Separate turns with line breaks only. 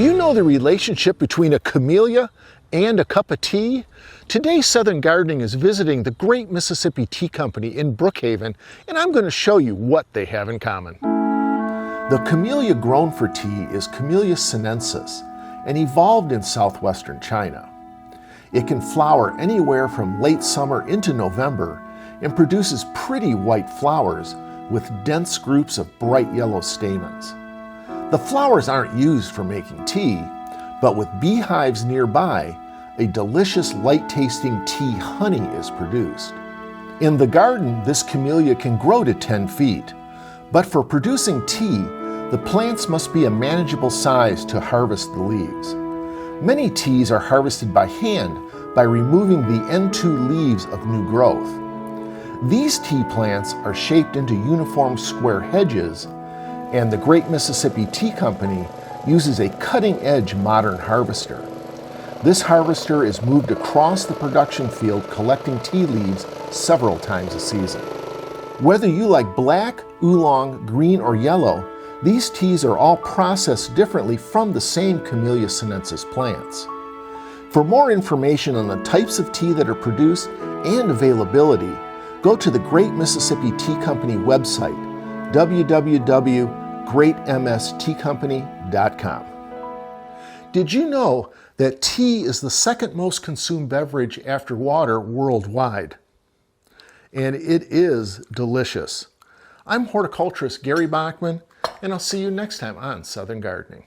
Do you know the relationship between a camellia and a cup of tea? Today, Southern Gardening is visiting the Great Mississippi Tea Company in Brookhaven, and I'm going to show you what they have in common. The camellia grown for tea is Camellia sinensis and evolved in southwestern China. It can flower anywhere from late summer into November and produces pretty white flowers with dense groups of bright yellow stamens. The flowers aren't used for making tea, but with beehives nearby, a delicious light-tasting tea honey is produced. In the garden, this camellia can grow to 10 feet, but for producing tea, the plants must be a manageable size to harvest the leaves. Many teas are harvested by hand by removing the N2 leaves of new growth. These tea plants are shaped into uniform square hedges, and the Great Mississippi Tea Company uses a cutting-edge modern harvester. This harvester is moved across the production field collecting tea leaves several times a season. Whether you like black, oolong, green, or yellow, these teas are all processed differently from the same Camellia sinensis plants. For more information on the types of tea that are produced and availability, go to the Great Mississippi Tea Company website, www.greatmsteacompany.com. Did you know that tea is the second most consumed beverage after water worldwide? And it is delicious. I'm horticulturist Gary Bachman, and I'll see you next time on Southern Gardening.